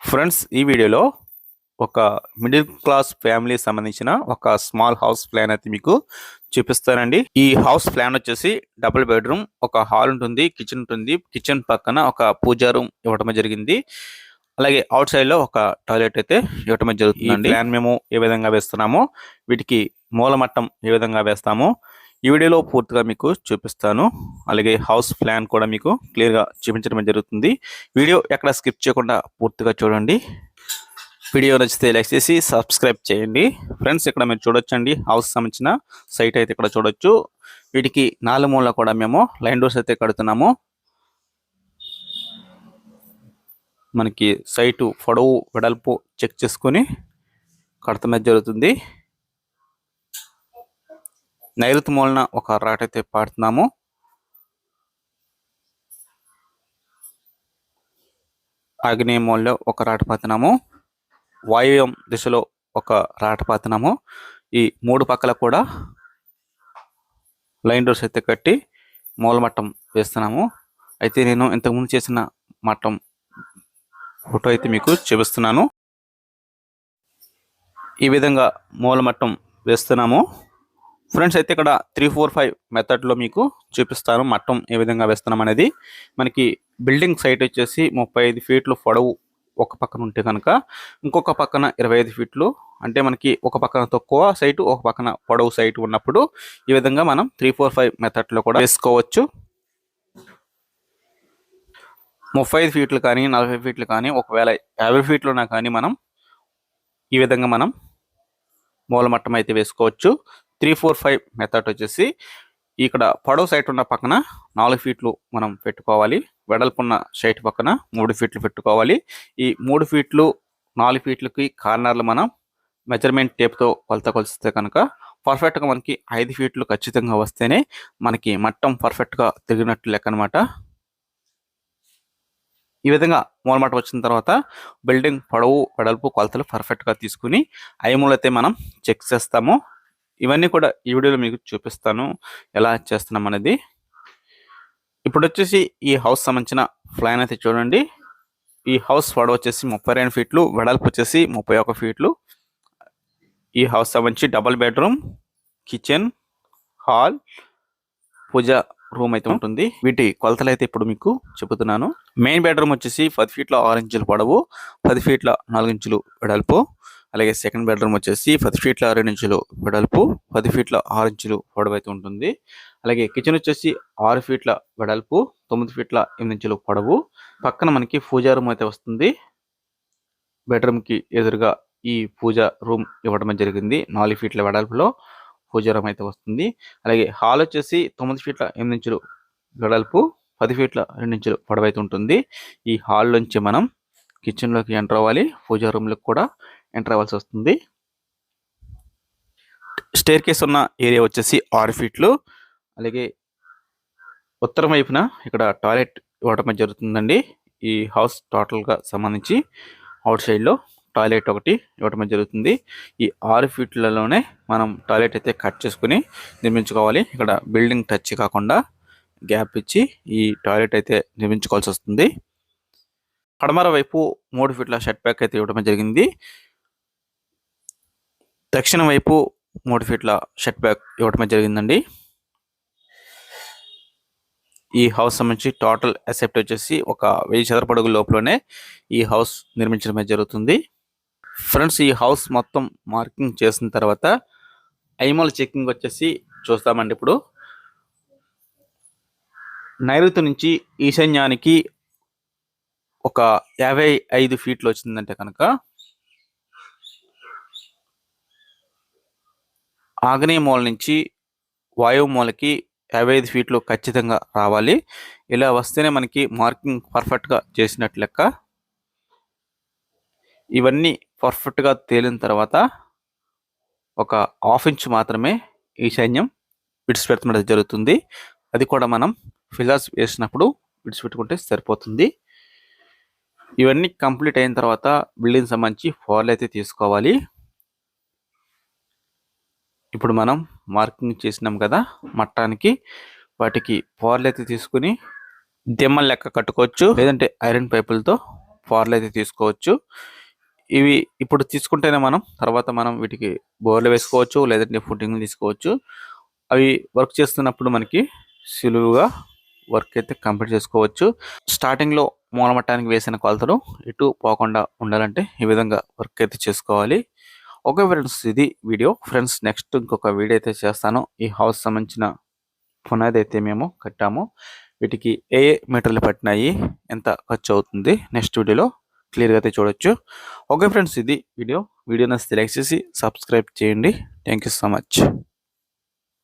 Friends, ఈ వీడియోలో ఒక మిడిల్ క్లాస్ ఫ్యామిలీ సంబంధించిన ఒక స్మాల్ హౌస్ ప్లాన్ అయితే మీకు చూపిస్తానండి. ఈ హౌస్ ప్లాన్ వచ్చేసి డబుల్ బెడ్రూమ్, ఒక హాల్ ఉంటుంది, కిచెన్ ఉంటుంది. కిచెన్ పక్కన ఒక పూజా రూమ్ ఇవ్వటం జరిగింది. అలాగే అవుట్ సైడ్ లో ఒక టాయిలెట్ అయితే ఇవ్వటం జరుగుతుందండి. ప్లాన్ మేము ఏ విధంగా వేస్తున్నామో, వీటికి మూలమట్టం ఏ విధంగా వేస్తామో ఈ వీడియోలో పూర్తిగా మీకు చూపిస్తాను. అలాగే హౌస్ ప్లాన్ కూడా మీకు క్లియర్గా చూపించడం జరుగుతుంది. వీడియో ఎక్కడ స్కిప్ చేయకుండా పూర్తిగా చూడండి. వీడియో నచ్చితే లైక్ చేసి సబ్స్క్రైబ్ చేయండి. ఫ్రెండ్స్, ఇక్కడ మీరు చూడొచ్చండి, హౌస్ సంబంధించిన సైట్ అయితే ఇక్కడ చూడొచ్చు. వీటికి 4 మూల కూడా మేము లైన్ డోర్స్ అయితే కడుతున్నాము. మనకి సైటు పొడవు వెడల్పు చెక్ చేసుకొని కడతమే జరుగుతుంది. నైరుతి మూలన ఒక రాట్ అయితే పాడుతున్నాము. ఆగ్నేయ మూలలో ఒక రాట పాతున్నాము. వాయువ్యం దిశలో ఒక రాట పాతున్నాము. ఈ 3 పక్కల కూడా లైన్ డోర్స్ అయితే కట్టి మూలమట్టం వేస్తున్నాము. అయితే నేను ఇంతకుముందు చేసిన మట్టం ఫోటో అయితే మీకు చూపిస్తున్నాను. ఈ విధంగా మూలమట్టం వేస్తున్నాము. ఫ్రెండ్స్, అయితే ఇక్కడ 3-4-5 మెథడ్లో మీకు చూపిస్తాను మట్టం ఏ విధంగా వేస్తున్నాం అనేది. మనకి బిల్డింగ్ సైట్ వచ్చేసి 35 ఫీట్లు పొడవు ఒక పక్కన ఉంటే కనుక, ఇంకొక పక్కన 25 ఫీట్లు, అంటే మనకి ఒక పక్కన తక్కువ సైటు, ఒక పక్కన పొడవు సైటు ఉన్నప్పుడు ఈ విధంగా మనం 3-4-5 మెథడ్లో కూడా వేసుకోవచ్చు. 35 ఫీట్లు కానీ 40 ఫీట్లు కానీ, ఒకవేళ 50 ఫీట్లున్నా కానీ మనం ఈ విధంగా మనం మూలమట్టం అయితే వేసుకోవచ్చు. 3-4-5 మెథడ్ వచ్చేసి ఇక్కడ పొడవు సైట్ ఉన్న పక్కన 4 ఫీట్లు మనం పెట్టుకోవాలి. వెడల్పున్న సైట్ పక్కన 3 ఫీట్లు పెట్టుకోవాలి. ఈ 3 ఫీట్లు 4 ఫీట్లకి కార్నర్లు మనం మెజర్మెంట్ టేప్తో కొలత కొలిస్తే కనుక పర్ఫెక్ట్గా మనకి 5 ఫీట్లు ఖచ్చితంగా వస్తేనే మనకి మట్టం పర్ఫెక్ట్గా తిరిగినట్టు లెక్క అనమాట. ఈ విధంగా మూలమట్టం వచ్చిన తర్వాత బిల్డింగ్ పొడవు వెడల్పు కొలతలు పర్ఫెక్ట్గా తీసుకుని ఐమూలైతే మనం చెక్ చేస్తాము. ఇవన్నీ కూడా ఈ వీడియోలో మీకు చూపిస్తాను ఎలా చేస్తున్నాం అనేది. ఇప్పుడు వచ్చేసి ఈ హౌస్ సంబంధించిన ప్లాన్ అయితే చూడండి. ఈ హౌస్ పొడవు వచ్చేసి 32 ఫీట్లు, వెడల్పు వచ్చేసి 31 ఫీట్లు. ఈ హౌస్ సంబంధించి డబుల్ బెడ్రూమ్, కిచెన్, హాల్, పూజ రూమ్ అయితే ఉంటుంది. వీటి కొలతలు అయితే ఇప్పుడు మీకు చెబుతున్నాను. మెయిన్ బెడ్రూమ్ వచ్చేసి 10 ఫీట్ల 6 ఇంచులు పొడవు, 10 ఫీట్ల 4 ఇంచులు వెడల్పు. అలాగే సెకండ్ బెడ్రూమ్ వచ్చేసి 10 ఫీట్ల 2 ఇంచులు వెడల్పు, 10 ఫీట్ల 6 ఇంచులు పొడవు అయితే ఉంటుంది. అలాగే కిచెన్ వచ్చేసి 6 ఫీట్ల వెడల్పు, 9 ఫీట్ల 8 ఇంచులు పొడవు. పక్కన మనకి పూజా రూమ్ అయితే వస్తుంది. బెడ్రూమ్కి ఎదురుగా ఈ పూజా రూమ్ ఇవ్వడం జరిగింది. 4 ఫీట్ల వెడల్పులో పూజా రూమ్ అయితే వస్తుంది. అలాగే హాల్ వచ్చేసి 9 ఫీట్ల 8 ఇంచులు వెడల్పు, 10 ఫీట్ల 2 ఇంచులు పొడవు అయితే ఉంటుంది. ఈ హాల్ నుంచి మనం కిచెన్లోకి ఎంటర్ అవ్వాలి. పూజా రూమ్లోకి కూడా ఎంటర్ అవ్వాల్సి వస్తుంది. స్టేర్ కేస్ ఉన్న ఏరియా వచ్చేసి 6 ఫీట్లు. అలాగే ఉత్తరం వైపున ఇక్కడ టాయిలెట్ ఇవ్వడం జరుగుతుందండి. ఈ హౌస్ టోటల్గా సంబంధించి అవుట్ సైడ్లో టాయిలెట్ ఒకటి ఇవ్వడం జరుగుతుంది. ఈ 6 ఫీట్లలోనే మనం టాయిలెట్ అయితే కట్ చేసుకుని నిర్మించుకోవాలి. ఇక్కడ బిల్డింగ్ టచ్ కాకుండా గ్యాప్ ఇచ్చి ఈ టాయిలెట్ అయితే నిర్మించుకోవాల్సి వస్తుంది. పడమర వైపు 3 ఫీట్ల షెడ్ బ్యాక్ అయితే ఇవ్వడం జరిగింది. దక్షిణ వైపు 3 ఫీట్ల షెడ్ బ్యాక్ ఇవ్వడం జరిగిందండి. ఈ హౌస్ సంబంధించి టోటల్ అసెప్ట్ వచ్చేసి ఒక 1000 చదరపు అడుగుల లోపలనే ఈ హౌస్ నిర్మించడమే జరుగుతుంది. ఫ్రెండ్స్, ఈ హౌస్ మొత్తం మార్కింగ్ చేసిన తర్వాత ఐమోల్ చెకింగ్ వచ్చేసి చూస్తామండి. ఇప్పుడు నైరుతి నుంచి ఈశాన్యానికి ఒక 55 ఫీట్లు వచ్చిందంటే కనుక, ఆగ్నేయ మూల నుంచి వాయువు మూలకి 55 ఫీట్లు ఖచ్చితంగా రావాలి. ఇలా వస్తేనే మనకి మార్కింగ్ పర్ఫెక్ట్గా చేసినట్లు లెక్క. ఇవన్నీ పర్ఫెక్ట్గా తేలిన తర్వాత ఒక 1/2 ఇంచ్ మాత్రమే ఈశాన్యం విడిచిపెడుతున్నది జరుగుతుంది. అది కూడా మనం ఫిల్లర్స్ వేసినప్పుడు విడిచిపెట్టుకుంటే సరిపోతుంది. ఇవన్నీ కంప్లీట్ అయిన తర్వాత బిల్డింగ్ సంబంధించి ఫాల్ అయితే తీసుకోవాలి. ఇప్పుడు మనం మార్కింగ్ చేసినాం కదా మట్టానికి, వాటికి పవర్లు అయితే తీసుకుని దిమ్మల లెక్క కట్టుకోవచ్చు, లేదంటే ఐరన్ పైపులతో ఫార్లు అయితే తీసుకోవచ్చు. ఇవి ఇప్పుడు తీసుకుంటేనే తర్వాత మనం వీటికి బోర్లు వేసుకోవచ్చు, లేదంటే ఫుటింగ్లు తీసుకోవచ్చు. అవి వర్క్ చేస్తున్నప్పుడు మనకి సులువుగా వర్క్ అయితే కంప్లీట్ చేసుకోవచ్చు. స్టార్టింగ్లో మూలమట్టానికి వేసిన కొలతలు ఎటు పోకుండా ఉండాలంటే ఈ విధంగా వర్క్ అయితే చేసుకోవాలి. ఓకే ఫ్రెండ్స్, ఇది వీడియో. ఫ్రెండ్స్, నెక్స్ట్ ఇంకొక వీడియో అయితే చేస్తాను. ఈ హౌస్ సంబంధించిన పునాది అయితే మేము కట్టాము. వీటికి ఏ మెటీరియల్ పట్టినాయి, ఎంత ఖర్చు అవుతుంది, నెక్స్ట్ వీడియోలో క్లియర్గా అయితే చూడొచ్చు. ఓకే ఫ్రెండ్స్, ఇది వీడియో. నచ్చితే లైక్ చేసి సబ్స్క్రైబ్ చేయండి. Thank you so much.